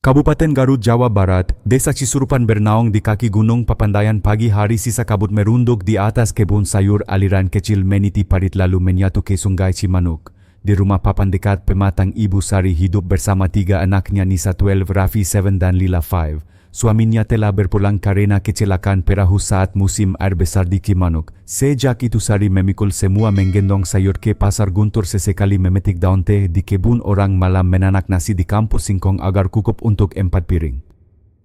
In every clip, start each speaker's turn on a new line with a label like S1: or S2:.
S1: Kabupaten Garut, Jawa Barat, Desa Cisurupan bernaung di kaki gunung Papandayan. Pagi hari sisa kabut merunduk di atas kebun sayur. Aliran kecil meniti parit lalu menyatu ke sungai Cimanuk. Di rumah papan dekat pematang Ibu Sari hidup bersama 3 anaknya, Nisa 12, Raffi 7 dan Lila 5. Suaminya telah berpulang karena kecelakaan perahu saat musim air besar di Cimanuk. Sejak itu Sari memikul semua menggendong sayur ke pasar Guntur, sesekali memetik daun teh di kebun orang, malam menanak nasi di kampus singkong agar cukup untuk 4 piring.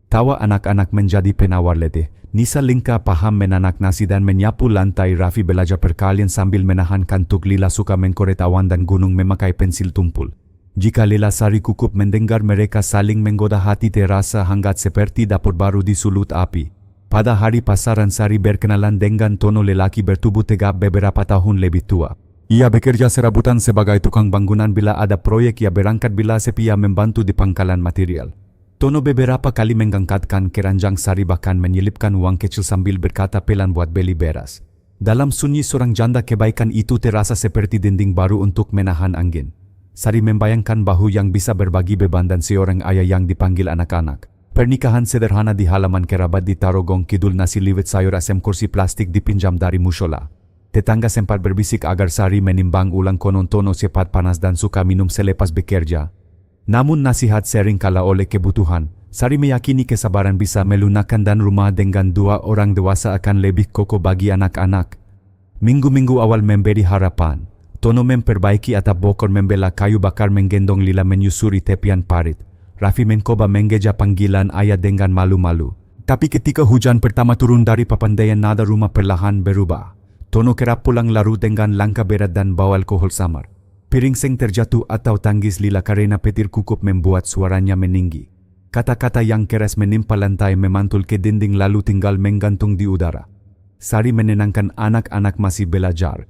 S1: Tawa anak-anak menjadi penawar letih. Nisa Lingka paham menanak nasi dan menyapu lantai. Raffi belajar perkalian sambil menahan kantuk. Lila suka mengkorek awan dan gunung memakai pensil tumpul. Jika Lila Sari cukup mendengar mereka saling menggoda, hati terasa hangat seperti dapur baru disulut api. Pada hari pasaran Sari berkenalan dengan Tono, lelaki bertubuh tegap beberapa tahun lebih tua. Ia bekerja serabutan sebagai tukang bangunan. Bila ada proyek ia berangkat, bila sepi ia membantu di pangkalan material. Tono beberapa kali mengangkatkan keranjang Sari, bahkan menyelipkan uang kecil sambil berkata pelan buat beli beras. Dalam sunyi seorang janda, kebaikan itu terasa seperti dinding baru untuk menahan angin. Sari membayangkan bahu yang bisa berbagi beban dan seorang ayah yang dipanggil anak-anak. Pernikahan sederhana di halaman kerabat di Tarogong Kidul. Nasi liwet, sayur asem, kursi plastik dipinjam dari musola. Tetangga sempat berbisik agar Sari menimbang ulang, konon Tono cepat panas dan suka minum selepas bekerja. Namun nasihat sering kalah oleh kebutuhan. Sari meyakini kesabaran bisa melunakkan dan rumah dengan 2 orang dewasa akan lebih kokoh bagi anak-anak. Minggu-minggu awal memberi harapan. Tono memperbaiki atap bokor, membela kayu bakar, menggendong Lila menyusuri tepian parit. Raffi mencoba mengeja panggilan ayah dengan malu-malu. Tapi ketika hujan pertama turun dari Papandayan, nada rumah perlahan berubah. Tono kerap pulang larut dengan langkah berat dan bau alkohol samar. Piring seng terjatuh atau tangis Lila karena petir kukup membuat suaranya meninggi. Kata-kata yang keras menimpa lantai, memantul ke dinding lalu tinggal menggantung di udara. Sari menenangkan anak-anak masih belajar.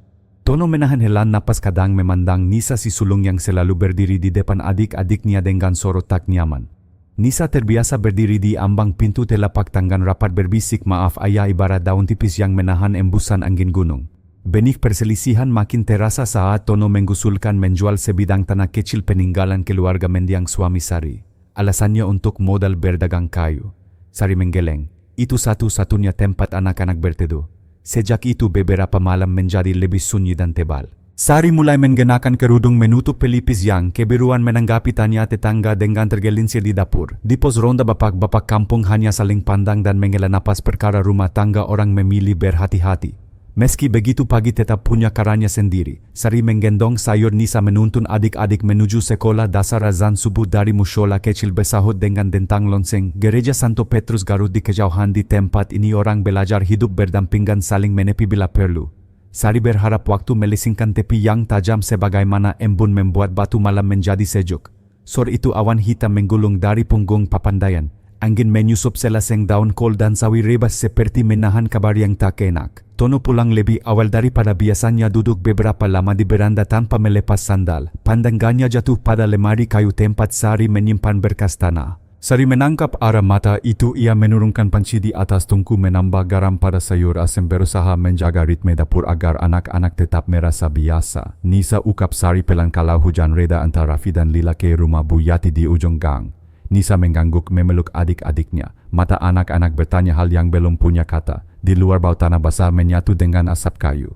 S1: Tono menahan helaan napas, kadang memandang Nisa si sulung yang selalu berdiri di depan adik-adiknya dengan sorot tak nyaman. Nisa terbiasa berdiri di ambang pintu, telapak tangan rapat berbisik maaf ayah, ibarat daun tipis yang menahan embusan angin gunung. Benih perselisihan makin terasa saat Tono mengusulkan menjual sebidang tanah kecil peninggalan keluarga mendiang suami Sari. Alasannya untuk modal berdagang kayu. Sari menggeleng. Itu satu-satunya tempat anak-anak berteduh. Sejak itu beberapa malam menjadi lebih sunyi dan tebal. Sari mulai menggenakan kerudung menutup pelipis yang kebiruan, menanggapi tanya tetangga dengan tergelincir di dapur. Di pos ronda bapak-bapak kampung hanya saling pandang dan menghela napas. Perkara rumah tangga orang memilih berhati-hati. Meski begitu pagi tetap punya caranya sendiri. Sari menggendong sayur, Nisa menuntun adik-adik menuju sekolah dasar. Azan subuh dari musola kecil bersahut dengan dentang lonceng. Gereja Santo Petrus Garut di kejauhan. Di tempat ini orang belajar hidup berdampingan, saling menepi bila perlu. Sari berharap waktu melisingkan tepi yang tajam sebagaimana embun membuat batu malam menjadi sejuk. Sore itu awan hitam menggulung dari punggung Papandayan. Angin menyusup selaseng daun kol dan sawi rebas seperti menahan kabar yang tak enak. Tono pulang lebih awal daripada biasanya, duduk beberapa lama di beranda tanpa melepas sandal. Pandangannya jatuh pada lemari kayu tempat Sari menyimpan berkas tanah. Sari menangkap arah mata itu. Ia menurunkan panci di atas tungku, menambah garam pada sayur asem, berusaha menjaga ritme dapur agar anak-anak tetap merasa biasa. Nisa ukap Sari pelan kala hujan reda antara Raffi dan Lila ke rumah Bu Yati di ujung gang. Nisa mengangguk memeluk adik-adiknya. Mata anak-anak bertanya hal yang belum punya kata. Di luar bau tanah basah menyatu dengan asap kayu.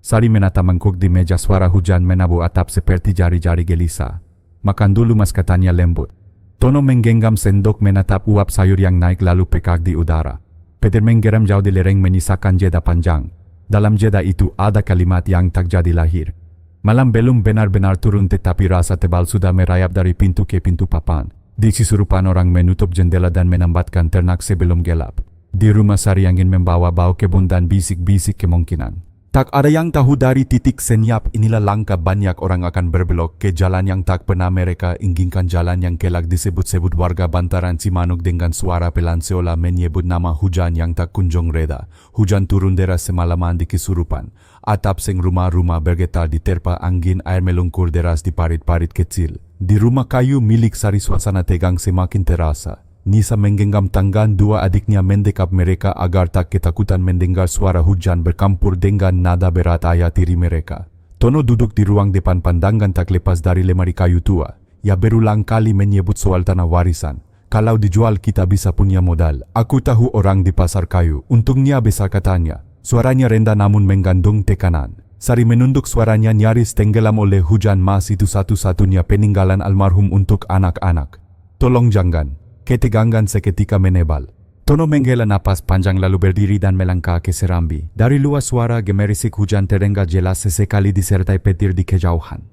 S1: Sari menata mangkuk di meja, suara hujan menabuh atap seperti jari-jari gelisah. Makan dulu mas, katanya lembut. Tono menggenggam sendok menatap uap sayur yang naik lalu pekak di udara. Petir menggeram jauh di lereng menyisakan jeda panjang. Dalam jeda itu ada kalimat yang tak jadi lahir. Malam belum benar-benar turun tetapi rasa tebal sudah merayap dari pintu ke pintu papan. Di Cisurupan orang menutup jendela dan menambatkan ternak sebelum gelap. Di rumah Sari angin membawa bau kebun dan bisik-bisik kemungkinan. Tak ada yang tahu dari titik senyap inilah langkah banyak orang akan berbelok ke jalan yang tak pernah mereka inginkan. Jalan yang kelak disebut-sebut warga bantaran Cimanuk dengan suara pelan seolah menyebut nama hujan yang tak kunjung reda. Hujan turun deras semalaman di Cisurupan. Atap seng rumah-rumah bergetar diterpa angin, air melungkur deras di parit-parit kecil. Di rumah kayu milik Sari suasana tegang semakin terasa. Nisa menggenggam tangan 2 adiknya, mendekap mereka agar tak ketakutan mendengar suara hujan bercampur dengan nada berat ayah tiri mereka. Tono duduk di ruang depan, pandangan tak lepas dari lemari kayu tua. Ia berulang kali menyebut soal tanah warisan. Kalau dijual kita bisa punya modal. Aku tahu orang di pasar kayu. Untungnya besar katanya. Suaranya rendah namun menggandung tekanan. Sari menunduk, suaranya nyaris tenggelam oleh hujan. Mas itu satu-satunya peninggalan almarhum untuk anak-anak. Tolong jangan. Ketegangan seketika menebal. Tono menghela napas panjang lalu berdiri dan melangkah ke serambi. Dari luar suara gemerisik hujan terdengar jelas, sesekali disertai petir di kejauhan.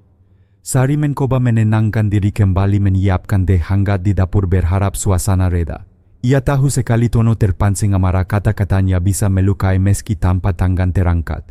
S1: Sari mencoba menenangkan diri kembali, menyiapkan teh hangat di dapur berharap suasana reda. Ia tahu sekali Tono terpancing amarah, kata-katanya bisa melukai meski tanpa tangan terangkat.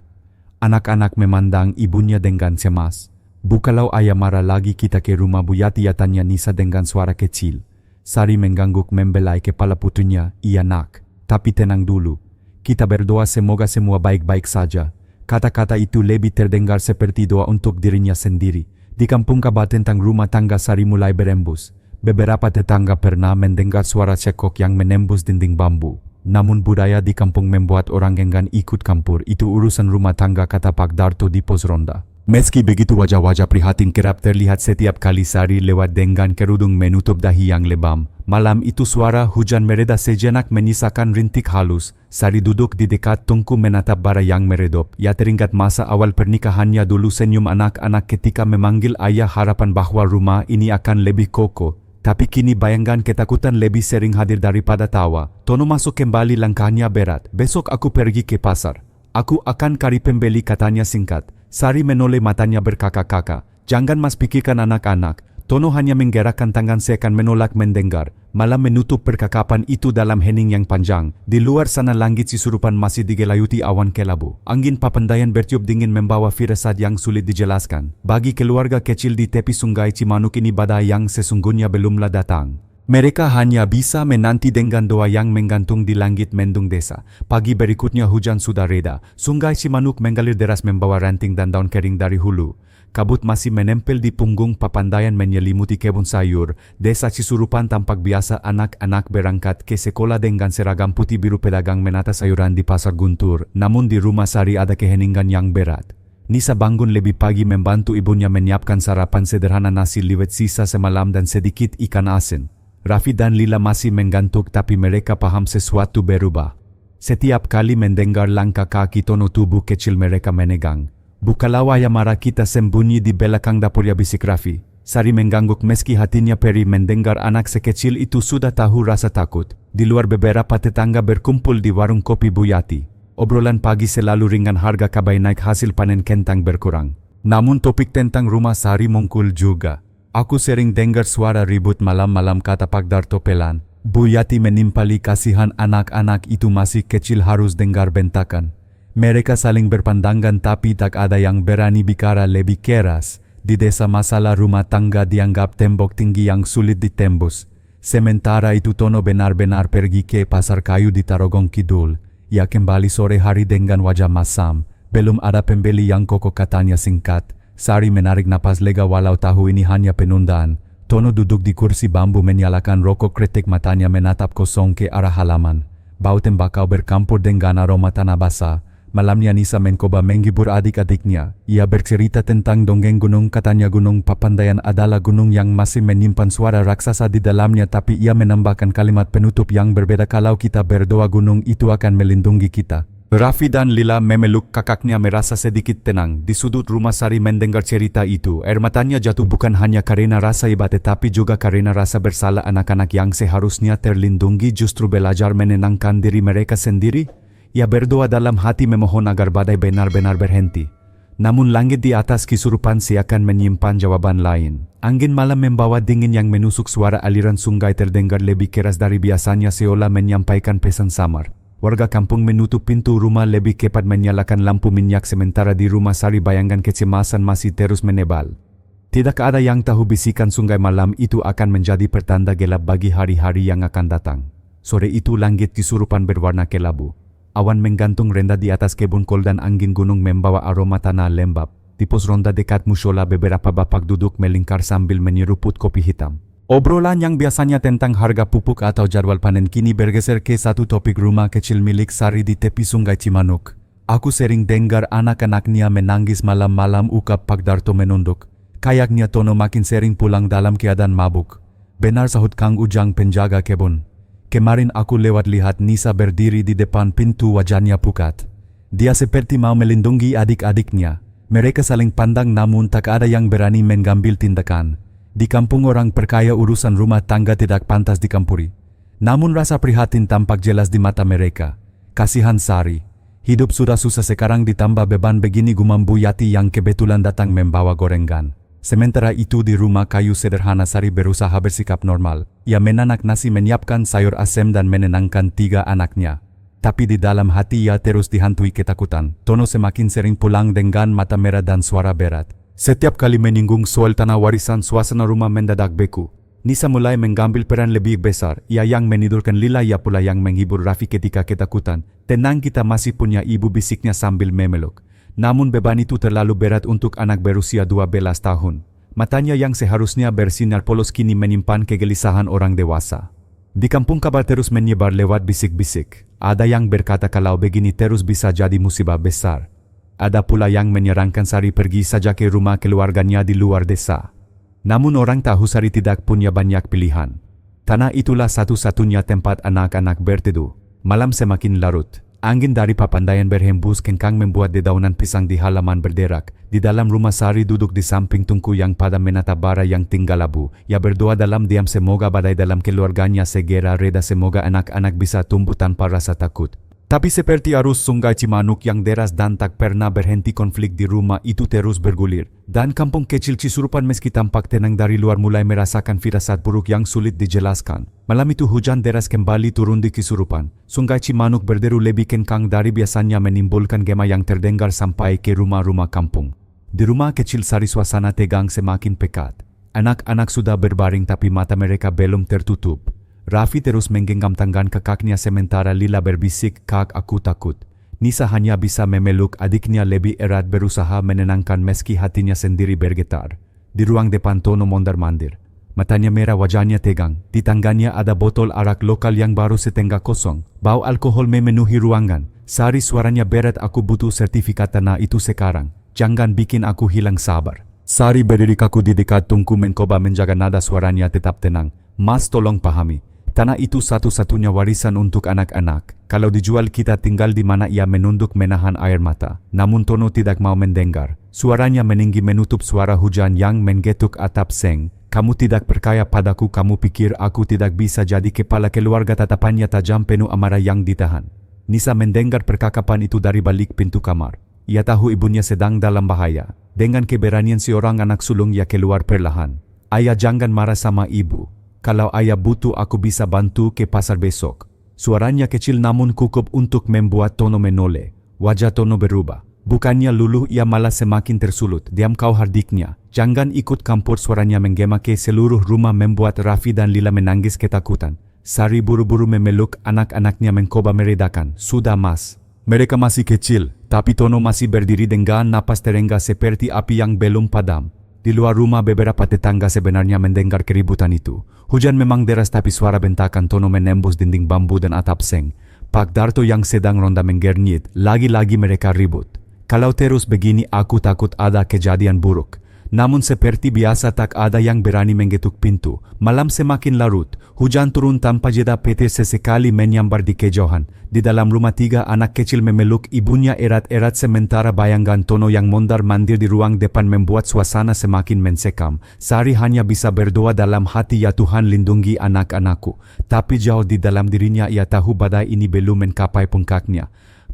S1: Anak-anak memandang ibunya dengan cemas. Bukalau ayah marah lagi kita ke rumah Bu Yati, ia tanya Nisa dengan suara kecil. Sari mengangguk membelai kepala putunya. Iya nak, tapi tenang dulu. Kita berdoa semoga semua baik-baik saja. Kata-kata itu lebih terdengar seperti doa untuk dirinya sendiri. Di kampung Kabah tentang rumah tangga Sari mulai berembus. Beberapa tetangga pernah mendengar suara cekok yang menembus dinding bambu. Namun budaya di kampung membuat orang enggan ikut campur. Itu urusan rumah tangga, kata Pak Darto di pos ronda. Meski begitu, wajah-wajah prihatin kerap terlihat setiap kali Sari lewat dengan kerudung menutup dahi yang lebam. Malam itu suara hujan mereda sejenak menyisakan rintik halus. Sari duduk di dekat tungku menatap bara yang meredup. Ia teringat masa awal pernikahannya dulu, senyum anak-anak ketika memanggil ayah, harapan bahwa rumah ini akan lebih kokoh. Tapi kini bayangan ketakutan lebih sering hadir daripada tawa. Tono masuk kembali, langkahnya berat. Besok aku pergi ke pasar. Aku akan cari pembeli, katanya singkat. Sari menoleh, matanya berkakak-kakak. Jangan mas, pikirkan anak-anak. Tono hanya menggerakkan tangan seakan menolak mendengar. Malam menutup percakapan itu dalam hening yang panjang. Di luar sana langit Cisurupan masih digelayuti awan kelabu. Angin Papandayan bertiup dingin membawa firasat yang sulit dijelaskan. Bagi keluarga kecil di tepi sungai Cimanuk ini, badai yang sesungguhnya belumlah datang. Mereka hanya bisa menanti dengan doa yang menggantung di langit mendung desa. Pagi berikutnya hujan sudah reda. Sungai Cimanuk mengalir deras membawa ranting dan daun kering dari hulu. Kabut masih menempel di punggung Papandayan menyelimuti kebun sayur. Desa Cisurupan tampak biasa. Anak-anak berangkat ke sekolah dengan seragam putih biru. Pedagang menata sayuran di pasar guntur. Namun di rumah Sari ada keheningan yang berat. Nisa bangun lebih pagi membantu ibunya menyiapkan sarapan sederhana, nasi liwet sisa semalam dan sedikit ikan asin. Raffi dan Lila masih menggantuk, tapi mereka paham sesuatu berubah. Setiap kali mendengar langkah kaki Tono, tubuh kecil mereka menegang. Bukalau ayah marah kita sembunyi di belakang dapur, ya bisik Raffi. Sari mengangguk meski hatinya perih mendengar anak sekecil itu sudah tahu rasa takut. Di luar beberapa tetangga berkumpul di warung kopi Bu Yati. Obrolan pagi selalu ringan, harga cabai naik, hasil panen kentang berkurang. Namun topik tentang rumah Sari muncul juga. Aku sering dengar suara ribut malam-malam, kata Pak Darto pelan. Bu Yati menimpali, kasihan anak-anak itu masih kecil, harus dengar bentakan. Mereka saling berpandangan tapi tak ada yang berani bicara lebih keras. Di desa masalah rumah tangga dianggap tembok tinggi yang sulit ditembus. Sementara itu Tono benar-benar pergi ke pasar kayu di Tarogong Kidul. Ia kembali sore hari dengan wajah masam. Belum ada pembeli yang kokoh, katanya singkat. Sari menarik napas lega walau tahu ini hanya penundaan. Tono duduk di kursi bambu menyalakan rokok kretek, matanya menatap kosong ke arah halaman. Bau tembakau bercampur dengan aroma tanah basah. Malamnya Nisa mencoba menghibur adik-adiknya. Ia bercerita tentang dongeng gunung, katanya Gunung Papandayan adalah gunung yang masih menyimpan suara raksasa di dalamnya, tapi ia menambahkan kalimat penutup yang berbeda, kalau kita berdoa gunung itu akan melindungi kita. Raffi dan Lila memeluk kakaknya, merasa sedikit tenang. Di sudut rumah Sari mendengar cerita itu. Air matanya jatuh bukan hanya karena rasa iba, tetapi juga karena rasa bersalah. Anak-anak yang seharusnya terlindungi justru belajar menenangkan diri mereka sendiri. Ia berdoa dalam hati memohon agar badai benar-benar berhenti. Namun langit di atas Cisurupan seakan menyimpan jawaban lain. Angin malam membawa dingin yang menusuk, suara aliran sungai terdengar lebih keras dari biasanya, seolah menyampaikan pesan samar. Warga kampung menutup pintu rumah, lebih cepat menyalakan lampu minyak, sementara di rumah Sari bayangan kecemasan masih terus menebal. Tidak ada yang tahu bisikan sungai malam itu akan menjadi pertanda gelap bagi hari-hari yang akan datang. Sore itu langit Cisurupan berwarna kelabu. Awan menggantung rendah di atas kebun kol dan angin gunung membawa aroma tanah lembab. Di pos ronda dekat musola beberapa bapak duduk melingkar sambil menyeruput kopi hitam. Obrolan yang biasanya tentang harga pupuk atau jadwal panen kini bergeser ke satu topik rumah kecil milik Sari di tepi sungai Cimanuk. Aku sering dengar anak-anaknya menangis malam-malam, ukap Pak Darto menunduk. Kayaknya Tono makin sering pulang dalam keadaan mabuk. Benar, sahut Kang Ujang penjaga kebun. Kemarin aku lewat lihat Nisa berdiri di depan pintu, wajahnya pucat. Dia seperti mau melindungi adik-adiknya. Mereka saling pandang namun tak ada yang berani mengambil tindakan. Di kampung orang perkaya urusan rumah tangga tidak pantas dicampuri. Namun rasa prihatin tampak jelas di mata mereka. Kasihan Sari. Hidup sudah susah, sekarang ditambah beban begini, gumam Bu Yati yang kebetulan datang membawa gorengan. Sementara itu di rumah kayu sederhana, Sari berusaha bersikap normal. Ia menanak nasi, menyiapkan sayur asem dan menenangkan 3 anaknya. Tapi di dalam hati ia terus dihantui ketakutan. Tono semakin sering pulang dengan mata merah dan suara berat. Setiap kali menyinggung soal tanah warisan, suasana rumah mendadak beku. Nisa mulai mengambil peran lebih besar. Ia yang menidurkan Lila, ia pula yang menghibur Raffi ketika ketakutan. Tenang, kita masih punya ibu, bisiknya sambil memeluk. Namun beban itu terlalu berat untuk anak berusia 12 tahun. Matanya yang seharusnya bersinar polos kini menyimpan kegelisahan orang dewasa. Di kampung kabar terus menyebar lewat bisik-bisik. Ada yang berkata kalau begini terus bisa jadi musibah besar. Ada pula yang menyarankan Sari pergi saja ke rumah keluarganya di luar desa. Namun orang tahu Sari tidak punya banyak pilihan. Tanah itulah satu-satunya tempat anak-anak berteduh. Malam semakin larut. Angin dari Papandayan berhembus kencang membuat dedaunan pisang di halaman berderak. Di dalam rumah Sari duduk di samping tungku yang pada menatap bara yang tinggal labu. Ia berdoa dalam diam semoga badai dalam keluarganya segera reda, semoga anak-anak bisa tumbuh tanpa rasa takut. Tapi seperti arus sungai Cimanuk yang deras dan tak pernah berhenti, konflik di rumah itu terus bergulir. Dan kampung kecil Cisurupan meski tampak tenang dari luar mulai merasakan firasat buruk yang sulit dijelaskan. Malam itu hujan deras kembali turun di Cisurupan. Sungai Cimanuk berderu lebih kencang dari biasanya, menimbulkan gema yang terdengar sampai ke rumah-rumah kampung. Di rumah kecil Sari suasana tegang semakin pekat. Anak-anak sudah berbaring tapi mata mereka belum tertutup. Raffi terus menggenggam tangan kakaknya sementara Lila berbisik, "Kak, aku takut." Nisa hanya bisa memeluk adiknya lebih erat, berusaha menenangkan meski hatinya sendiri bergetar. Di ruang depan Tono mondar-mandir. Matanya merah, wajahnya tegang. Di tangannya ada botol arak lokal yang baru setengah kosong. Bau alkohol memenuhi ruangan. Sari, suaranya berat, "Aku butuh sertifikat tanah itu sekarang. Jangan bikin aku hilang sabar." Sari berdiri kaku di dekat tungku, mencoba menjaga nada suaranya tetap tenang. "Mas, tolong pahami. Tanah itu satu-satunya warisan untuk anak-anak. Kalau dijual kita tinggal di mana?" Ia menunduk menahan air mata. Namun Tono tidak mau mendengar. Suaranya meninggi menutup suara hujan yang menggetuk atap seng. "Kamu tidak percaya padaku? Kamu pikir aku tidak bisa jadi kepala keluarga?" Tatapannya tajam, penuh amarah yang ditahan. Nisa mendengar percakapan itu dari balik pintu kamar. Ia tahu ibunya sedang dalam bahaya. Dengan keberanian seorang anak sulung ia keluar perlahan. "Ayah, jangan marah sama ibu. Kalau ayah butuh aku bisa bantu ke pasar besok." Suaranya kecil namun kukup untuk membuat Tono menoleh. Wajah Tono berubah. Bukannya luluh, ia malah semakin tersulut. "Diam kau," hardiknya. "Jangan ikut campur." Suaranya menggema ke seluruh rumah membuat Raffi dan Lila menangis ketakutan. Sari buru-buru memeluk anak-anaknya mencoba meredakan. "Sudah Mas. Mereka masih kecil." Tapi Tono masih berdiri dengan napas terengah seperti api yang belum padam. Di luar rumah beberapa tetangga sebenarnya mendengar keributan itu. Hujan memang deras tapi suara bentakan Tono menembus dinding bambu dan atap seng. Pak Darto yang sedang ronda menggernyit, "Lagi-lagi mereka ribut. Kalau terus begini aku takut ada kejadian buruk." Namun seperti biasa tak ada yang berani menggetuk pintu. Malam semakin larut. Hujan turun tanpa jeda, petir sesekali menyambar di kejauhan. Di dalam rumah 3 anak kecil memeluk ibunya erat-erat sementara bayangan Tono yang mondar-mandir di ruang depan membuat suasana semakin mencekam. Sari hanya bisa berdoa dalam hati, "Ya Tuhan, lindungi anak-anakku." Tapi jauh di dalam dirinya ia tahu badai ini belum mencapai puncaknya.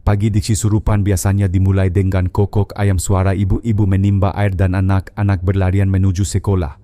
S1: Pagi di Cisurupan biasanya dimulai dengan kokok ayam, suara ibu-ibu menimba air dan anak-anak berlarian menuju sekolah.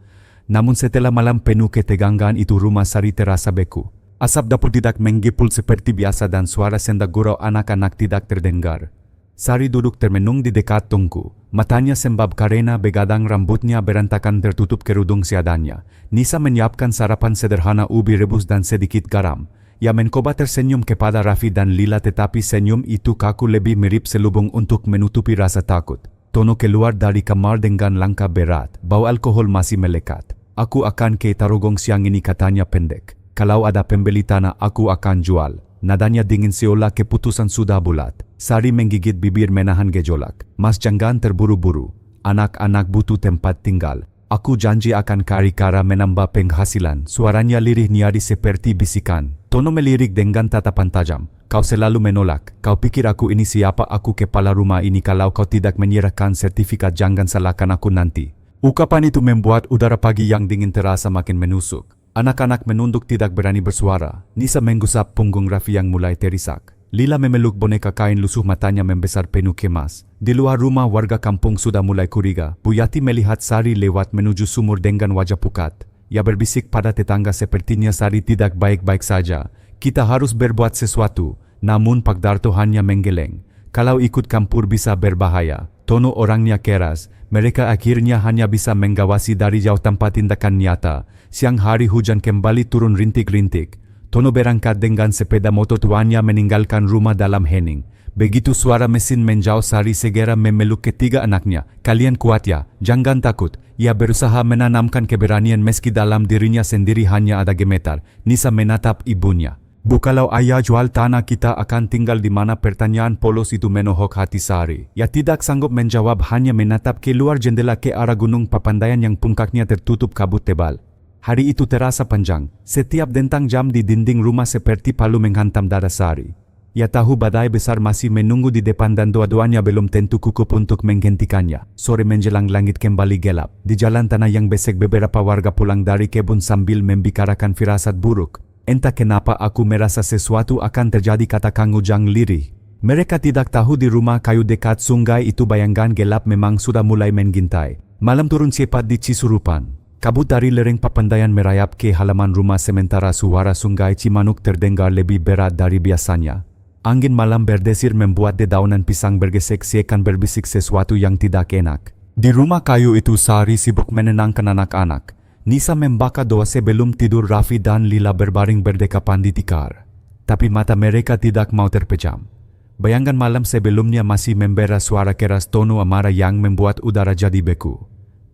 S1: Namun setelah malam penuh ketegangan itu rumah Sari terasa beku. Asap dapur tidak menggepul seperti biasa dan suara sendak gurau anak-anak tidak terdengar. Sari duduk termenung di dekat tungku. Matanya sembab karena begadang, rambutnya berantakan tertutup kerudung seadanya. Nisa menyiapkan sarapan sederhana, ubi rebus dan sedikit garam. Ia mencoba tersenyum kepada Raffi dan Lila tetapi senyum itu kaku, lebih mirip selubung untuk menutupi rasa takut. Tono keluar dari kamar dengan langkah berat. Bau alkohol masih melekat. "Aku akan ke Tarogong siang ini," katanya pendek. "Kalau ada pembeli tanah aku akan jual." Nadanya dingin seolah keputusan sudah bulat. Sari menggigit bibir menahan gejolak. "Mas, jangan terburu-buru. Anak-anak butuh tempat tinggal." Aku janji akan kari-kara menambah penghasilan. Suaranya lirih nyaris seperti bisikan. Tono melirik dengan tatapan tajam. Kau selalu menolak. Kau pikir aku ini siapa? Aku kepala rumah ini. Kalau kau tidak menyerahkan sertifikat, jangan salahkan aku nanti. Ungkapan itu membuat udara pagi yang dingin terasa makin menusuk. Anak-anak menunduk tidak berani bersuara. Nisa menggusap punggung Raffi yang mulai terisak. Lila memeluk boneka kain lusuh, matanya membesar penuh kemas. Di luar rumah warga kampung sudah mulai curiga. Bu Yati melihat Sari lewat menuju sumur dengan wajah pucat. Ia berbisik pada tetangga, sepertinya Sari tidak baik-baik saja. Kita harus berbuat sesuatu. Namun Pak Darto hanya menggeleng. Kalau ikut campur bisa berbahaya. Tono orangnya keras. Mereka akhirnya hanya bisa mengawasi dari jauh tanpa tindakan nyata. Siang hari hujan kembali turun rintik-rintik. Tono berangkat dengan sepeda motor tuannya meninggalkan rumah dalam hening. Begitu suara mesin menjauh, Sari segera memeluk ketiga anaknya. Kalian kuat ya, jangan takut. Ia berusaha menanamkan keberanian meski dalam dirinya sendiri hanya ada gemetar. Nisa menatap ibunya. Bu, kalau ayah jual tanah kita akan tinggal di mana? Pertanyaan polos itu menohok hati Sari. Ia tidak sanggup menjawab, hanya menatap keluar jendela ke arah gunung Papandayan yang puncaknya tertutup kabut tebal. Hari itu terasa panjang. Setiap dentang jam di dinding rumah seperti palu menghantam dada Sari. Ia tahu badai besar masih menunggu di depan dan dua-duanya belum tentu kukuh untuk menghentikannya. Sore menjelang langit kembali gelap. Di jalan tanah yang besek beberapa warga pulang dari kebun sambil membicarakan firasat buruk. Entah kenapa aku merasa sesuatu akan terjadi, kata Kang Ujang lirih. Mereka tidak tahu di rumah kayu dekat sungai itu bayangan gelap memang sudah mulai mengintai. Malam turun cepat di Cisurupan. Kabut dari lereng Papandayan merayap ke halaman rumah, sementara suara sungai Cimanuk terdengar lebih berat dari biasanya. Angin malam berdesir membuat dedaunan pisang bergesek seakan berbisik sesuatu yang tidak enak. Di rumah kayu itu Sari sibuk menenangkan anak-anak. Nisa membaca doa sebelum tidur. Raffi dan Lila berbaring berdekapan di tikar. Tapi mata mereka tidak mau terpejam. Bayangan malam sebelumnya masih membara. Suara keras Tono amarah yang membuat udara jadi beku.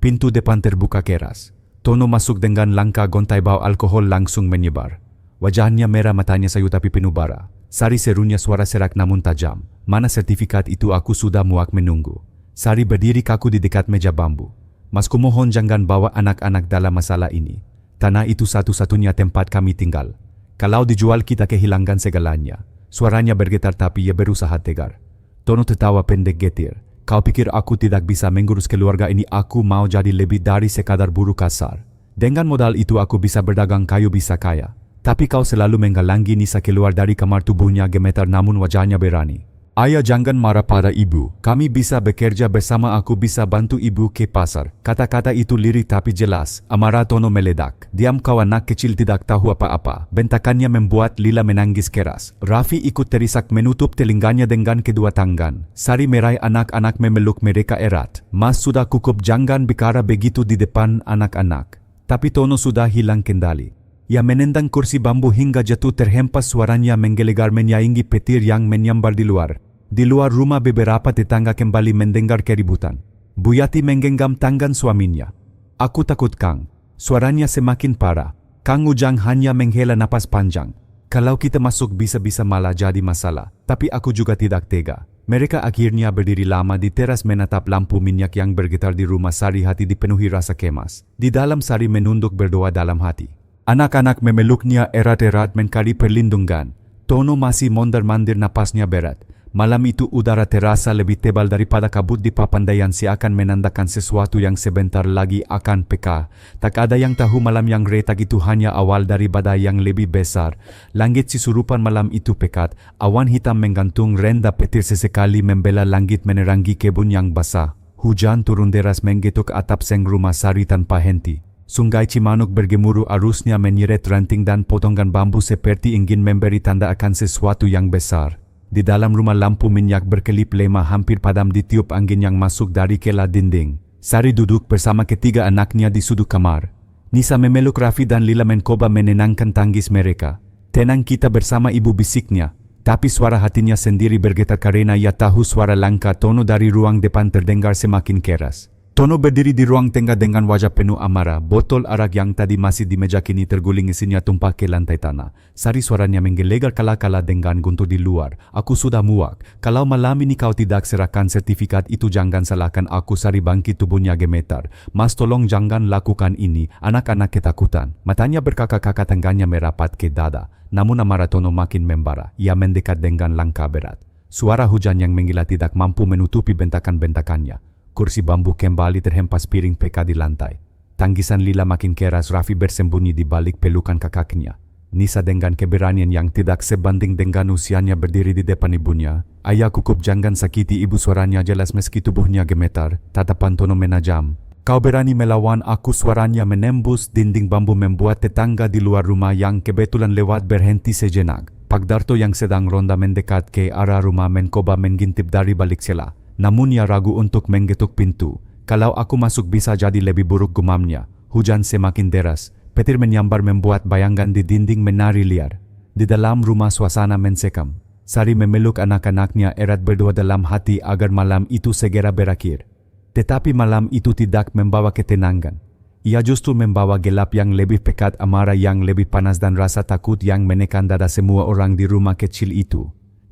S1: Pintu depan terbuka keras. Tono masuk dengan langkah gontai, bau alkohol langsung menyebar. Wajahnya merah, matanya sayu tapi penuh bara. Sari, serunya suara serak namun tajam. Mana sertifikat itu? Aku sudah muak menunggu. Sari berdiri kaku di dekat meja bambu. Mas, kumohon jangan bawa anak-anak dalam masalah ini. Tanah itu satu-satunya tempat kami tinggal. Kalau dijual kita kehilangan segalanya. Suaranya bergetar tapi ia berusaha tegar. Tono tertawa pendek getir. Kau pikir aku tidak bisa mengurus keluarga ini? Aku mau jadi lebih dari sekadar buruh kasar. Dengan modal itu aku bisa berdagang kayu, bisa kaya. Tapi kau selalu menghalangi. Nisa keluar dari kamar, tubuhnya gemetar namun wajahnya berani. Ayah, jangan marah pada ibu. Kami bisa bekerja bersama, aku bisa bantu ibu ke pasar. Kata-kata itu lirih tapi jelas. Amarah Tono meledak. Diam kau anak kecil, tidak tahu apa-apa. Bentakannya membuat Lila menangis keras. Raffi ikut terisak menutup telinganya dengan kedua tangan. Sari meraih anak-anak memeluk mereka erat. Mas, sudah cukup, jangan bicara begitu di depan anak-anak. Tapi Tono sudah hilang kendali. Ia menendang kursi bambu hingga jatuh terhempas. Suaranya menggelegar menyaingi petir yang menyambar di luar. Di luar rumah beberapa tetangga kembali mendengar keributan. Bu Yati menggenggam tangan suaminya. Aku takut, Kang. Suaranya semakin parah. Kang Ujang hanya menghela napas panjang. Kalau kita masuk bisa-bisa malah jadi masalah. Tapi aku juga tidak tega. Mereka akhirnya berdiri lama di teras menatap lampu minyak yang bergetar di rumah Sari. Hati dipenuhi rasa kemas. Di dalam Sari menunduk berdoa dalam hati. Anak-anak memeluknya erat-erat mencari perlindungan. Tono masih mondar-mandir, napasnya berat. Malam itu udara terasa lebih tebal daripada kabut di Papandayan, seakan menandakan sesuatu yang sebentar lagi akan peka. Tak ada yang tahu malam yang retak itu hanya awal dari badai yang lebih besar. Langit Cisurupan malam itu pekat, awan hitam menggantung rendah, petir sesekali membela langit menerangi kebun yang basah. Hujan turun deras menggetuk atap seng rumah Sari tanpa henti. Sungai Cimanuk bergemuruh, arusnya menyeret ranting dan potongan bambu seperti ingin memberi tanda akan sesuatu yang besar. Di dalam rumah lampu minyak berkelip lemah, hampir padam ditiup angin yang masuk dari celah dinding. Sari duduk bersama ketiga anaknya di sudut kamar. Nisa memeluk Raffi dan Lila mencoba menenangkan tangis mereka. Tenang kita bersama ibu, bisiknya. Tapi suara hatinya sendiri bergetar karena ia tahu suara langkah Tono dari ruang depan terdengar semakin keras. Tono berdiri di ruang tengah dengan wajah penuh amarah. Botol arak yang tadi masih di meja kini terguling, isinya tumpah ke lantai tanah. Sari suaranya menggelegar kala-kala dengan guntur di luar. Aku sudah muak. Kalau malam ini kau tidak serahkan sertifikat itu, jangan salahkan aku. Sari bangkit, tubuhnya gemetar. Mas, tolong jangan lakukan ini. Anak-anak ketakutan. Matanya berkakak-kakak, tangannya merapat ke dada. Namun amarah Tono makin membara. Ia mendekat dengan langkah berat. Suara hujan yang menggila tidak mampu menutupi bentakan-bentakannya. Kursi bambu kembali terhempas piring peka di lantai. Tangisan Lila makin keras. Raffi bersembunyi di balik pelukan kakaknya. Nisa dengan keberanian yang tidak sebanding dengan usianya berdiri di depan ibunya. Ayah, kukup, jangan sakiti ibu. Suaranya jelas meski tubuhnya gemetar. Tatapan Tono menajam. Kau berani melawan aku? Suaranya menembus dinding bambu membuat tetangga di luar rumah yang kebetulan lewat berhenti sejenak. Pak Darto yang sedang ronda mendekat ke arah rumah mencoba mengintip dari balik celah. Namun ia ragu untuk menggetuk pintu. Kalau aku masuk bisa jadi lebih buruk, gumamnya. Hujan semakin deras. Petir menyambar membuat bayangan di dinding menari liar. Di dalam rumah suasana mencekam. Sari memeluk anak-anaknya erat berdua dalam hati agar malam itu segera berakhir. Tetapi malam itu tidak membawa ketenangan. Ia justru membawa gelap yang lebih pekat, amarah yang lebih panas, dan rasa takut yang menekan dada semua orang di rumah kecil itu.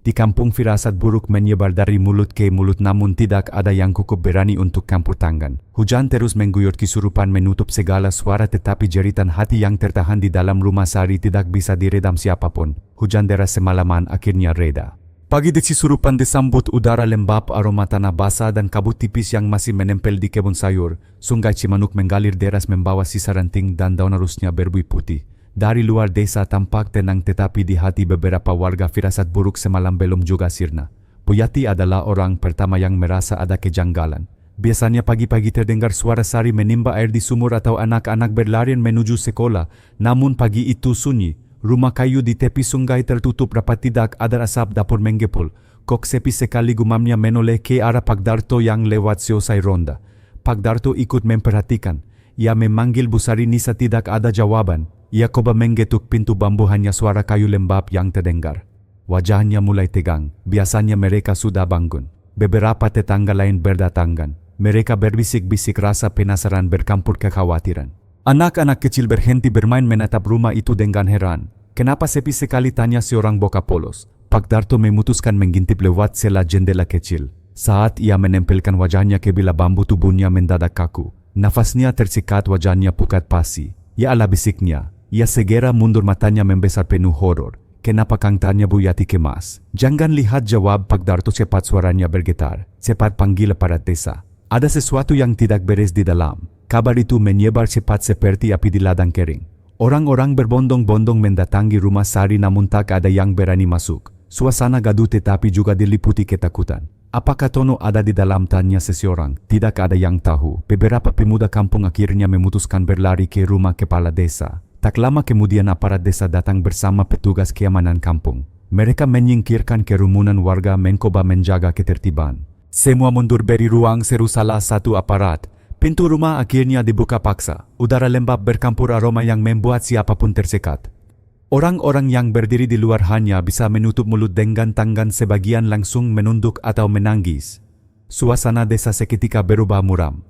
S1: Di kampung firasat buruk menyebar dari mulut ke mulut, namun tidak ada yang cukup berani untuk campur tangan. Hujan terus mengguyur, kesurupan menutup segala suara, tetapi jeritan hati yang tertahan di dalam rumah Sari tidak bisa diredam siapapun. Hujan deras semalaman akhirnya reda. Pagi di Cisurupan disambut udara lembab, aroma tanah basah dan kabut tipis yang masih menempel di kebun sayur. Sungai Cimanuk mengalir deras membawa sisa ranting dan daun rusnya berbuih putih. Dari luar desa tampak tenang, tetapi di hati beberapa warga firasat buruk semalam belum juga sirna. Puyati adalah orang pertama yang merasa ada kejanggalan. Biasanya pagi-pagi terdengar suara Sari menimba air di sumur atau anak-anak berlarian menuju sekolah. Namun pagi itu sunyi. Rumah kayu di tepi sungai tertutup rapat, tidak ada asap dapur menggepul. Kok sepi sekali, gumamnya menoleh ke arah Pak Darto yang lewat selesai ronda. Pak Darto ikut memperhatikan. Ia memanggil Bu Sari. Nisa tidak ada jawaban. Ia coba menggetuk pintu bambu, hanya suara kayu lembab yang terdengar. Wajahnya mulai tegang. Biasanya mereka sudah bangun. Beberapa tetangga lain berdatangan. Mereka berbisik-bisik, rasa penasaran bercampur kekhawatiran. Anak-anak kecil berhenti bermain menatap rumah itu dengan heran. Kenapa sepi sekali, tanya seorang bocah polos. Pak Darto memutuskan mengintip lewat celah jendela kecil. Saat ia menempelkan wajahnya ke bilah bambu, tubuhnya mendadak kaku. Nafasnya tersikat, wajahnya pucat pasi. Ya Allah, bisiknya. Ia segera mundur, matanya membesar penuh horor. Kenapa, Kang, tanya Bu Yati kemas. Jangan lihat, jawab Pak Darto cepat, suaranya bergetar. Cepat panggil aparat desa. Ada sesuatu yang tidak beres di dalam. Kabar itu menyebar cepat seperti api di ladang kering. Orang-orang berbondong-bondong mendatangi rumah Sari, namun tak ada yang berani masuk. Suasana gaduh tetapi juga diliputi ketakutan. Apakah Tono ada di dalam, tanya seseorang. Tidak ada yang tahu. Beberapa pemuda kampung akhirnya memutuskan berlari ke rumah kepala desa. Tak lama kemudian aparat desa datang bersama petugas keamanan kampung. Mereka menyingkirkan kerumunan warga, mencoba menjaga ketertiban. Semua mundur beri ruang, seru salah satu aparat. Pintu rumah akhirnya dibuka paksa. Udara lembab bercampur aroma yang membuat siapapun tersekat. Orang-orang yang berdiri di luar hanya bisa menutup mulut dengan tangan, sebagian langsung menunduk atau menangis. Suasana desa seketika berubah muram.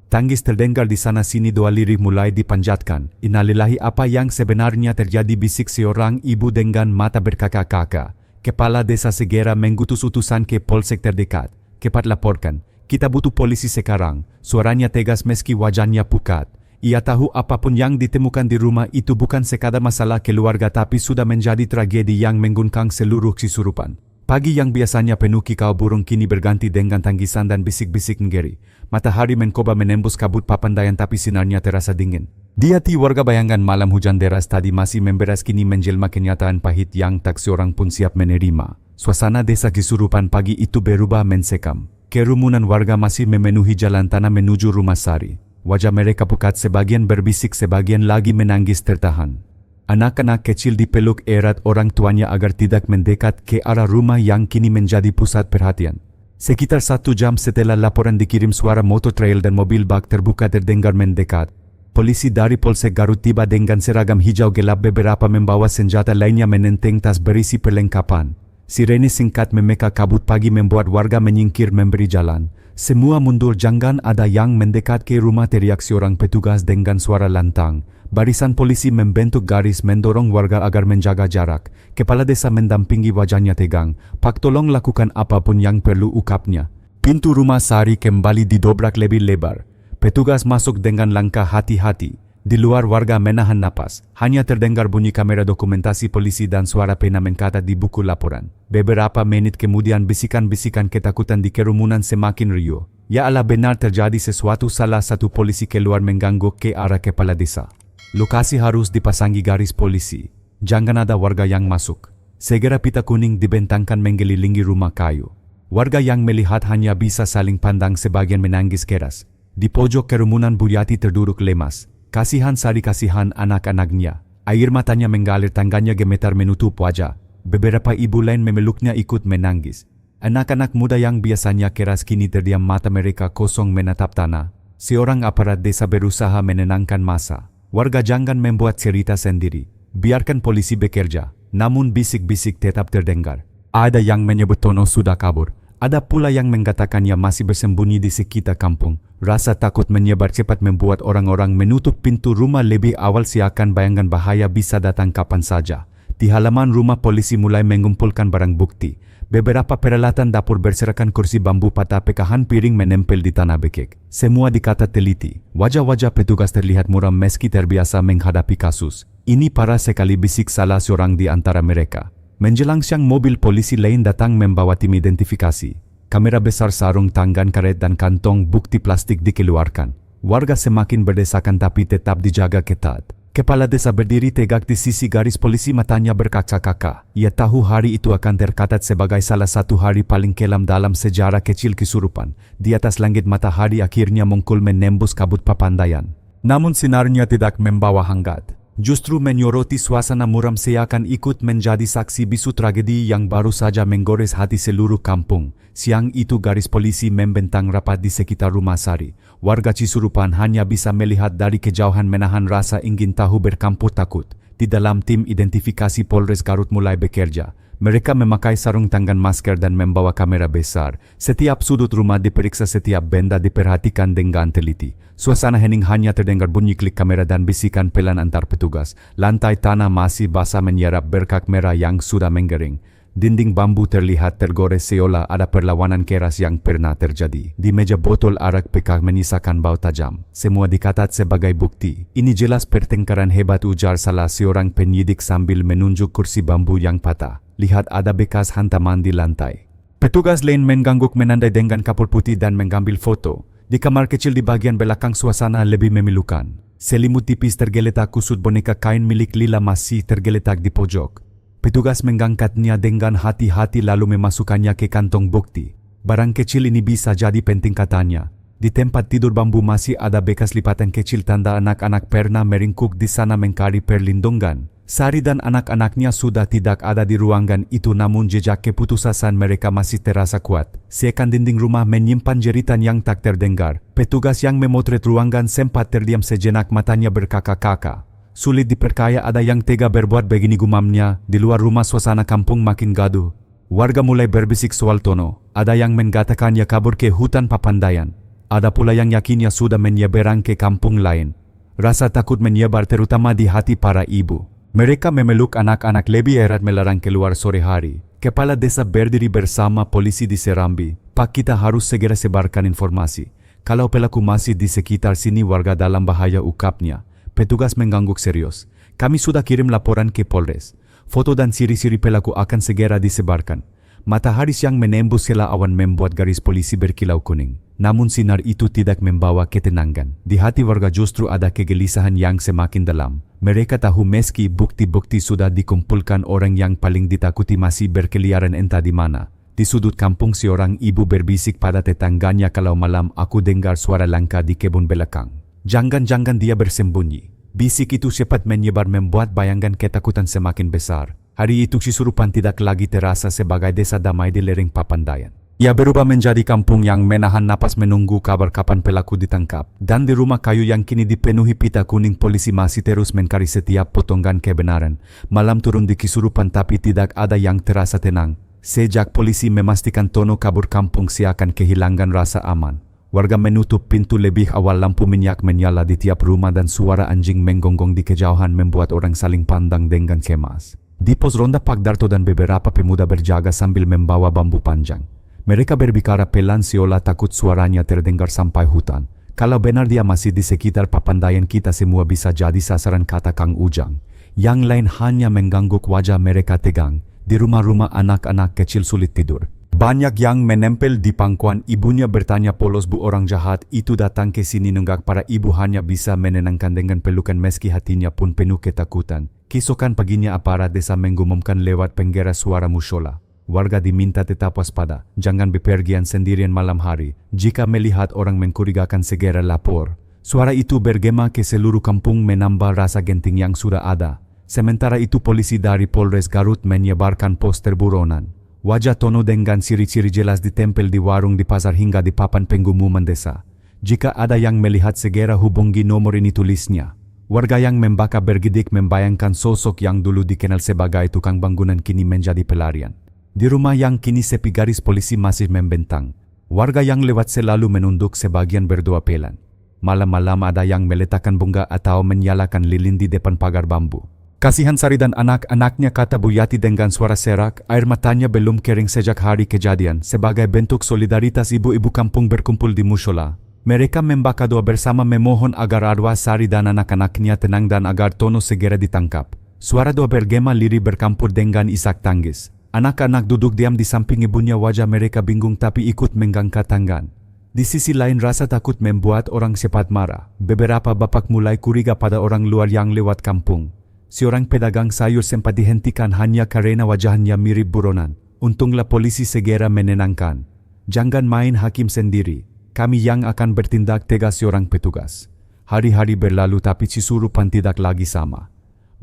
S1: Tangis terdengar di sana-sini, doa lirih mulai dipanjatkan. Innalillahi, apa yang sebenarnya terjadi, bisik seorang ibu dengan mata berkakak-kakak. Kepala desa segera mengutus utusan ke polsek terdekat. Cepat laporkan, kita butuh polisi sekarang. Suaranya tegas meski wajahnya pucat. Ia tahu apapun yang ditemukan di rumah itu bukan sekadar masalah keluarga, tapi sudah menjadi tragedi yang mengguncang seluruh Cisurupan. Pagi yang biasanya penuh kikau burung kini berganti dengan tangisan dan bisik-bisik menggeri. Matahari mencoba menembus kabut papandayan, tapi sinarnya terasa dingin. Di hati warga bayangan malam hujan deras tadi masih memberas kini menjelma kenyataan pahit yang tak seorang pun siap menerima. Suasana desa Cisurupan pagi itu berubah mencekam. Kerumunan warga masih memenuhi jalan tanah menuju rumah Sari. Wajah mereka pucat, sebagian berbisik, sebagian lagi menangis tertahan. Anak-anak kecil dipeluk erat orang tuanya agar tidak mendekat ke arah rumah yang kini menjadi pusat perhatian. Sekitar 1 jam setelah laporan dikirim, suara motor trail dan mobil bak terbuka terdengar mendekat. Polisi dari Polsek Garut tiba dengan seragam hijau gelap, beberapa membawa senjata, lainnya menenteng tas berisi perlengkapan. Sirene singkat memeka kabut pagi membuat warga menyingkir memberi jalan. Semua mundur, jangan ada yang mendekat ke rumah, teriak seorang petugas dengan suara lantang. Barisan polisi membentuk garis mendorong warga agar menjaga jarak. Kepala desa mendampingi, wajahnya tegang. Pak, tolong lakukan apapun yang perlu, ukapnya. Pintu rumah Sari kembali didobrak lebih lebar. Petugas masuk dengan langkah hati-hati. Di luar, warga menahan napas. Hanya terdengar bunyi kamera dokumentasi polisi dan suara pena mencatat di buku laporan. Beberapa menit kemudian bisikan-bisikan ketakutan di kerumunan semakin riuh. Ya Allah, benar terjadi sesuatu. Salah satu polisi keluar mengganggu ke arah kepala desa. Lokasi harus dipasangi garis polisi. Jangan ada warga yang masuk. Segera pita kuning dibentangkan mengelilingi rumah kayu. Warga yang melihat hanya bisa saling pandang, sebagian menangis keras. Di pojok kerumunan Buyati terduduk lemas. Kasihan Sari, kasihan anak-anaknya. Air matanya mengalir, tangannya gemetar menutup wajah. Beberapa ibu lain memeluknya ikut menangis. Anak-anak muda yang biasanya keras kini terdiam, mata mereka kosong menatap tanah. Seorang aparat desa berusaha menenangkan massa. Warga jangan membuat cerita sendiri. Biarkan polisi bekerja. Namun bisik-bisik tetap terdengar. Ada yang menyebut Tono sudah kabur. Ada pula yang mengatakannya masih bersembunyi di sekitar kampung. Rasa takut menyebar cepat membuat orang-orang menutup pintu rumah lebih awal, seakan bayangkan bahaya bisa datang kapan saja. Di halaman rumah, polisi mulai mengumpulkan barang bukti. Beberapa peralatan dapur berserakan, kursi bambu patah, pekahan piring menempel di tanah bekek. Semua dikata teliti. Wajah-wajah petugas terlihat muram meski terbiasa menghadapi kasus. Ini parah sekali, bisik salah seorang di antara mereka. Menjelang siang, mobil polisi lain datang membawa tim identifikasi. Kamera besar, sarung tangan karet dan kantong bukti plastik dikeluarkan. Warga semakin berdesakan tapi tetap dijaga ketat. Kepala desa berdiri tegak di sisi garis polisi, matanya berkaca-kaca. Ia tahu hari itu akan tercatat sebagai salah satu hari paling kelam dalam sejarah kecil kesurupan. Di atas langit, matahari akhirnya mengkul menembus kabut Papandayan. Namun sinarnya tidak membawa hangat. Justru menyoroti suasana muram, seakan ikut menjadi saksi bisu tragedi yang baru saja menggores hati seluruh kampung. Siang itu garis polisi membentang rapat di sekitar rumah Sari. Warga Cisurupan hanya bisa melihat dari kejauhan, menahan rasa ingin tahu bercampur takut. Di dalam, tim identifikasi Polres Garut mulai bekerja. Mereka memakai sarung tangan, masker dan membawa kamera besar. Setiap sudut rumah diperiksa, setiap benda diperhatikan dengan teliti. Suasana hening, hanya terdengar bunyi klik kamera dan bisikan pelan antar petugas. Lantai tanah masih basah menyerap berkak merah yang sudah menggering. Dinding bambu terlihat tergores seolah ada perlawanan keras yang pernah terjadi. Di meja, botol arak peka menyisakan bau tajam. Semua dikatat sebagai bukti. Ini jelas pertengkaran hebat, ujar salah seorang penyidik sambil menunjuk kursi bambu yang patah. Lihat, ada bekas hantaman di lantai. Petugas lain mengangguk, menandai dengan kapur putih dan mengambil foto. Di kamar kecil di bagian belakang, suasana lebih memilukan. Selimut tipis tergeletak, kusut boneka kain milik Lila masih tergeletak di pojok. Petugas mengangkatnya dengan hati-hati lalu memasukkannya ke kantong bukti. Barang kecil ini bisa jadi penting, katanya. Di tempat tidur bambu masih ada bekas lipatan kecil, tanda anak-anak pernah meringkuk di sana mencari perlindungan. Sari dan anak-anaknya sudah tidak ada di ruangan itu, namun jejak keputusasaan mereka masih terasa kuat. Seakan dinding rumah menyimpan jeritan yang tak terdengar. Petugas yang memotret ruangan sempat terdiam sejenak, matanya berkaka-kaka. Sulit dipercaya ada yang tega berbuat begini, gumamnya. Di luar rumah, suasana kampung makin gaduh. Warga mulai berbisik soal Tono. Ada yang mengatakannya kabur ke hutan Papandayan. Ada pula yang yakinnya sudah menyeberang ke kampung lain. Rasa takut menyebar terutama di hati para ibu. Mereka memeluk anak-anak lebih erat, melarang keluar sore hari. Kepala desa berdiri bersama polisi di Serambi. Pak, kita harus segera sebarkan informasi. Kalau pelaku masih di sekitar sini, warga dalam bahaya, ukapnya. Petugas mengangguk serius. Kami sudah kirim laporan ke Polres. Foto dan ciri-ciri pelaku akan segera disebarkan. Matahari siang menembus celah awan membuat garis polisi berkilau kuning. Namun sinar itu tidak membawa ketenangan. Di hati warga justru ada kegelisahan yang semakin dalam. Mereka tahu meski bukti-bukti sudah dikumpulkan, orang yang paling ditakuti masih berkeliaran entah di mana. Di sudut kampung, seorang ibu berbisik pada tetangganya, kalau malam aku dengar suara langkah di kebun belakang. Jangan-jangan dia bersembunyi. Bisik itu cepat menyebar membuat bayangan ketakutan semakin besar. Hari itu Cisurupan tidak lagi terasa sebagai desa damai di lereng Papandayan. Ia berubah menjadi kampung yang menahan napas menunggu kabar kapan pelaku ditangkap. Dan di rumah kayu yang kini dipenuhi pita kuning, polisi masih terus mencari setiap potongan kebenaran. Malam turun di Cisurupan tapi tidak ada yang terasa tenang. Sejak polisi memastikan Tono kabur kampung, si akan kehilangan rasa aman. Warga menutup pintu lebih awal, lampu minyak menyala di tiap rumah dan suara anjing menggonggong di kejauhan membuat orang saling pandang dengan cemas. Di pos ronda Pak Darto dan beberapa pemuda berjaga sambil membawa bambu panjang. Mereka berbicara pelan seolah takut suaranya terdengar sampai hutan. Kalau benar dia masih di sekitar Papandayan, kita semua bisa jadi sasaran, kata Kang Ujang. Yang lain hanya mengangguk, wajah mereka tegang. Di rumah-rumah anak-anak kecil sulit tidur. Banyak yang menempel di pangkuan. Ibunya bertanya polos, bu orang jahat itu datang ke sini nunggak. Para ibu hanya bisa menenangkan dengan pelukan meski hatinya pun penuh ketakutan. Keesokan paginya aparat desa mengumumkan lewat penggera suara musyola. Warga diminta tetap waspada, jangan bepergian sendirian malam hari. Jika melihat orang mencurigakan segera lapor. Suara itu bergema ke seluruh kampung, menambah rasa genting yang sudah ada. Sementara itu polisi dari Polres Garut menyebarkan poster buronan. Wajah Tono dengan ciri-ciri jelas ditempel di warung, di pasar hingga di papan pengumuman desa. Jika ada yang melihat segera hubungi nomor ini, tulisnya. Warga yang membaka bergidik membayangkan sosok yang dulu dikenal sebagai tukang bangunan kini menjadi pelarian. Di rumah yang kini sepi, garis polisi masih membentang. Warga yang lewat selalu menunduk, sebagian berdoa pelan. Malam-malam ada yang meletakkan bunga atau menyalakan lilin di depan pagar bambu. Kasihan Sari dan anak-anaknya, kata Bu Yati dengan suara serak. Air matanya belum kering sejak hari kejadian. Sebagai bentuk solidaritas, ibu-ibu kampung berkumpul di musyola. Mereka membaka doa bersama, memohon agar arwah Sari dan anak-anaknya tenang dan agar Tono segera ditangkap. Suara doa bergema lirih bercampur dengan isak tangis. Anak-anak duduk diam di samping ibunya, wajah mereka bingung tapi ikut mengangkat tangan. Di sisi lain, rasa takut membuat orang cepat marah. Beberapa bapak mulai curiga pada orang luar yang lewat kampung. Seorang pedagang sayur sempat dihentikan hanya karena wajahnya mirip buronan. Untunglah polisi segera menenangkan. Jangan main hakim sendiri. Kami yang akan bertindak, tegas seorang petugas. Hari-hari berlalu tapi Cisurupan tidak lagi sama.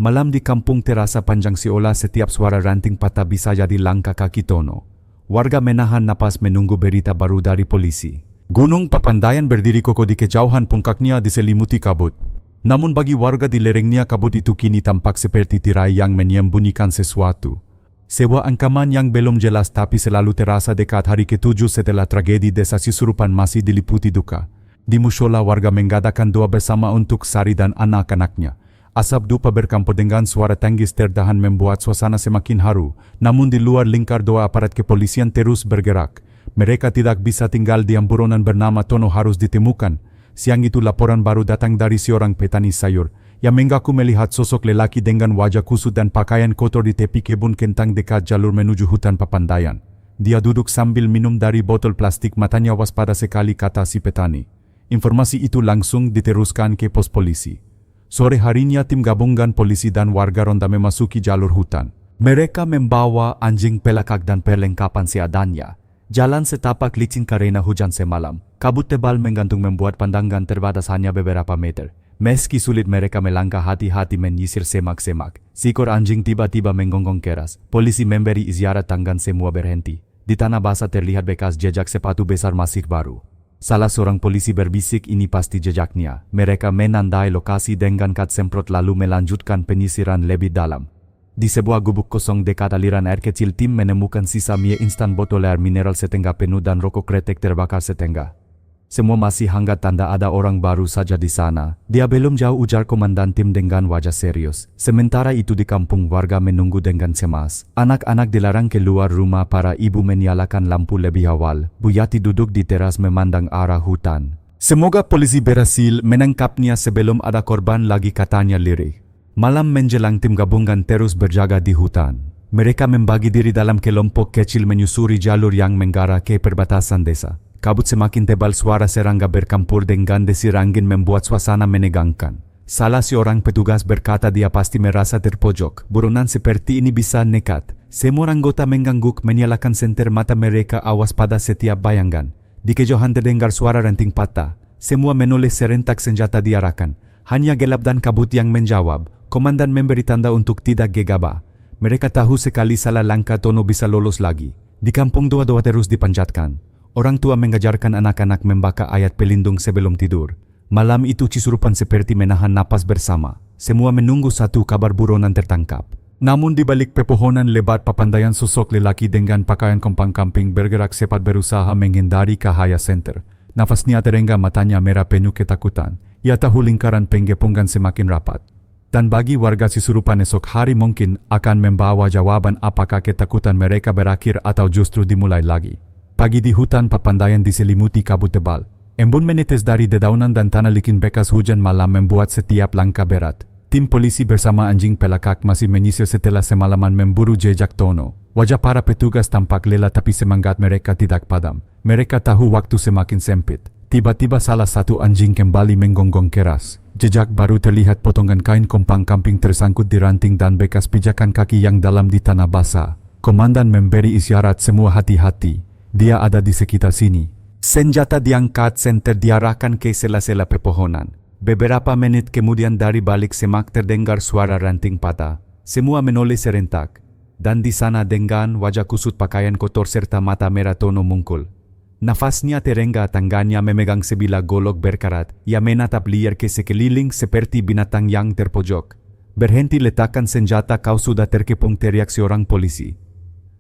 S1: Malam di kampung terasa panjang seolah setiap suara ranting patah bisa jadi langkah kaki Tono. Warga menahan napas menunggu berita baru dari polisi. Gunung Papandayan berdiri kokoh di kejauhan, puncaknya diselimuti kabut. Namun bagi warga di lerengnya, kabut itu kini tampak seperti tirai yang menyembunyikan sesuatu. Sebuah ancaman yang belum jelas tapi selalu terasa dekat. Hari ke-7 setelah tragedi desa Cisurupan masih diliputi duka. Di musyola warga mengadakan doa bersama untuk Sari dan anak-anaknya. Asap dupa bercampur dengan suara tangis tertahan membuat suasana semakin haru. Namun di luar lingkar doa, aparat kepolisian terus bergerak. Mereka tidak bisa tinggal diam. Buronan bernama Tono harus ditemukan. Siang itu laporan baru datang dari seorang petani sayur yang mengaku melihat sosok lelaki dengan wajah kusut dan pakaian kotor di tepi kebun kentang dekat jalur menuju hutan Papandayan. Dia duduk sambil minum dari botol plastik, matanya waspada sekali, kata si petani. Informasi itu langsung diteruskan ke pos polisi. Sore harinya tim gabungan polisi dan warga ronda memasuki jalur hutan. Mereka membawa anjing pelacak dan perlengkapan seadanya. Jalan setapak licin karena hujan semalam. Kabut tebal menggantung membuat pandangan terbatas hanya beberapa meter. Meski sulit mereka melangkah hati-hati menyisir semak-semak. Seekor anjing tiba-tiba menggonggong keras. Polisi memberi isyarat tangan semua berhenti. Di tanah basah terlihat bekas jejak sepatu besar masih baru. Salah seorang polisi berbisik, ini pasti jejaknya. Mereka menandai lokasi dengan cat semprot lalu melanjutkan penyisiran lebih dalam. Di sebuah gubuk kosong dekat aliran air kecil, tim menemukan sisa mie instan, botol air mineral setengah penuh dan rokok kretek terbakar setengah. Semua masih hangat, tanda ada orang baru saja di sana. Dia belum jauh, ujar komandan tim dengan wajah serius. Sementara itu di kampung warga menunggu dengan cemas. Anak-anak dilarang keluar rumah, para ibu menyalakan lampu lebih awal. Bu Yati duduk di teras memandang arah hutan. Semoga polisi berhasil menangkapnya sebelum ada korban lagi, katanya lirih. Malam menjelang, tim gabungan terus berjaga di hutan. Mereka membagi diri dalam kelompok kecil menyusuri jalur yang mengarah ke perbatasan desa. Kabut semakin tebal, suara serangga bercampur dengan desir angin membuat suasana menegangkan. Salah seorang petugas berkata dia pasti merasa terpojok. Buronan seperti ini bisa nekat. Semua anggota mengangguk, menyalakan senter mata mereka awas pada setiap bayangan. Di kejauhan terdengar suara ranting patah. Semua menoleh, serentak senjata diarahkan. Hanya gelap dan kabut yang menjawab. Komandan memberi tanda untuk tidak gegabah. Mereka tahu sekali salah langkah Tono bisa lolos lagi. Di kampung doa-doa terus dipanjatkan. Orang tua mengajarkan anak-anak membaca ayat pelindung sebelum tidur. Malam itu Cisurupan seperti menahan napas bersama. Semua menunggu satu kabar buronan tertangkap. Namun di balik pepohonan lebat papandayan sosok lelaki dengan pakaian kompang-kamping bergerak cepat berusaha menghindari Cahaya Center. Nafasnya terengah, matanya merah penuh ketakutan. Ia tahu lingkaran pengepungan semakin rapat. Dan bagi warga Cisurupan esok hari mungkin akan membawa jawaban apakah ketakutan mereka berakhir atau justru dimulai lagi. Pagi di hutan papandayan diselimuti kabut tebal. Embun menetes dari dedaunan dan tanah licin bekas hujan malam membuat setiap langkah berat. Tim polisi bersama anjing pelakak masih menyisir setelah semalaman memburu jejak Tono. Wajah para petugas tampak lelah tapi semangat mereka tidak padam. Mereka tahu waktu semakin sempit. Tiba-tiba salah satu anjing kembali menggonggong keras. Jejak baru terlihat, potongan kain kompang-kamping tersangkut di ranting dan bekas pijakan kaki yang dalam di tanah basah. Komandan memberi isyarat semua hati-hati. Dia ada di sekitar sini. Senjata diangkat, senter diarahkan ke sela-sela pepohonan. Beberapa menit kemudian dari balik semak terdengar suara ranting patah. Semua menoleh serentak. Dan di sana dengan wajah kusut pakaian kotor serta mata merah Tono muncul. Nafasnya terengah, tangannya memegang sebilah golok berkarat. Ia menatap liar ke sekeliling seperti binatang yang terpojok. Berhenti, letakkan senjata, kau sudah terkepung, teriak seorang polisi.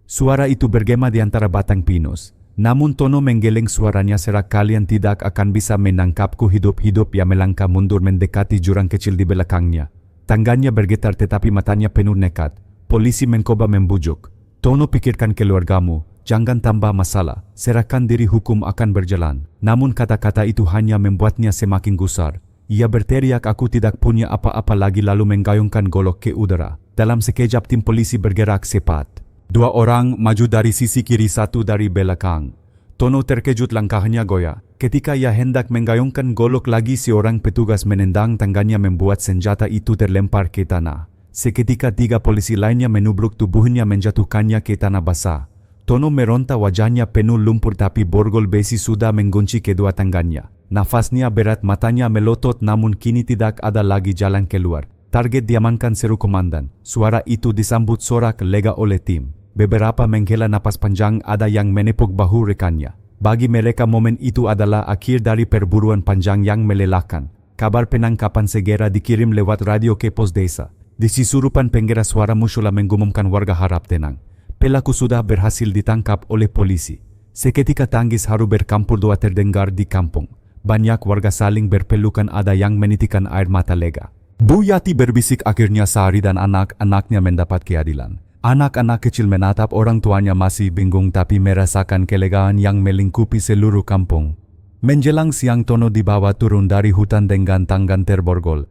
S1: Suara itu bergema di antara batang pinus. Namun Tono menggeleng suaranya serak, kalian tidak akan bisa menangkapku hidup-hidup. Ia melangkah mundur mendekati jurang kecil di belakangnya. Tangannya bergetar tetapi matanya penuh nekat. Polisi mencoba membujuk. Tono, pikirkan keluargamu, jangan tambah masalah, serahkan diri, hukum akan berjalan. Namun kata-kata itu hanya membuatnya semakin gusar. Ia berteriak, aku tidak punya apa-apa lagi, lalu menggayungkan golok ke udara. Dalam sekejap tim polisi bergerak cepat. 2 orang maju dari sisi kiri, 1 dari belakang. Tono terkejut, langkahnya goyah. Ketika ia hendak menggayungkan golok lagi, seorang petugas menendang tangannya membuat senjata itu terlempar ke tanah. Seketika 3 polisi lainnya menubruk tubuhnya menjatuhkannya ke tanah basah. Tono meronta, wajahnya penuh lumpur tapi borgol besi sudah menggunci kedua tangannya. Nafasnya berat, matanya melotot, namun kini tidak ada lagi jalan keluar. Target diamankan, seru komandan. Suara itu disambut sorak lega oleh tim. Beberapa menghela napas panjang, ada yang menepuk bahu rekannya. Bagi mereka momen itu adalah akhir dari perburuan panjang yang melelahkan. Kabar penangkapan segera dikirim lewat radio ke pos desa. Di Cisurupan penggera suara musyula mengumumkan warga harap tenang. Pelaku sudah berhasil ditangkap oleh polisi. Seketika tangis haru bercampur doa terdengar di kampung. Banyak warga saling berpelukan, ada yang menitikan air mata lega. Bu Yati berbisik, akhirnya Sari dan anak-anaknya mendapat keadilan. Anak-anak kecil menatap orang tuanya masih bingung tapi merasakan kelegaan yang melingkupi seluruh kampung. Menjelang siang Tono dibawa turun dari hutan dengan tangan terborgol.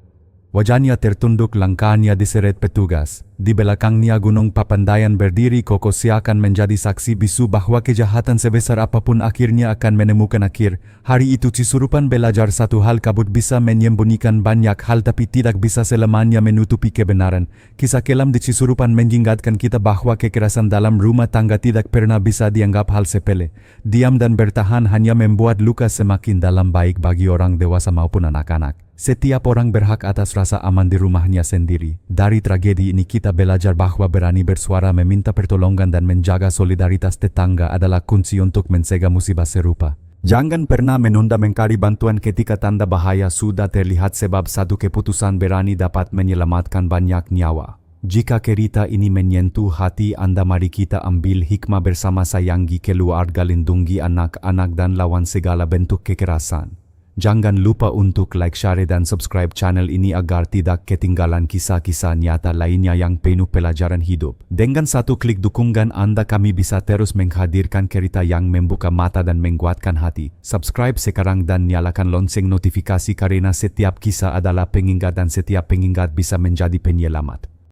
S1: Wajahnya tertunduk, langkahnya diseret petugas. Di belakangnya gunung papandayan berdiri kokoh, seakan menjadi saksi bisu bahwa kejahatan sebesar apapun akhirnya akan menemukan akhir. Hari itu Cisurupan belajar satu hal, kabut bisa menyembunyikan banyak hal tapi tidak bisa selamanya menutupi kebenaran. Kisah kelam di Cisurupan mengingatkan kita bahwa kekerasan dalam rumah tangga tidak pernah bisa dianggap hal sepele. Diam dan bertahan hanya membuat luka semakin dalam, baik bagi orang dewasa maupun anak-anak. Setiap orang berhak atas rasa aman di rumahnya sendiri. Dari tragedi ini kita belajar bahwa berani bersuara, meminta pertolongan dan menjaga solidaritas tetangga adalah kunci untuk mencegah musibah serupa. Jangan pernah menunda mencari bantuan ketika tanda bahaya sudah terlihat, sebab satu keputusan berani dapat menyelamatkan banyak nyawa. Jika cerita ini menyentuh hati Anda, mari kita ambil hikmah bersama, sayangi keluarga, lindungi anak-anak dan lawan segala bentuk kekerasan. Jangan lupa untuk like, share dan subscribe channel ini agar tidak ketinggalan kisah-kisah nyata lainnya yang penuh pelajaran hidup. Dengan satu klik dukungan Anda, kami bisa terus menghadirkan cerita yang membuka mata dan menguatkan hati. Subscribe sekarang dan nyalakan lonceng notifikasi karena setiap kisah adalah pengingat dan setiap pengingat bisa menjadi penyelamat.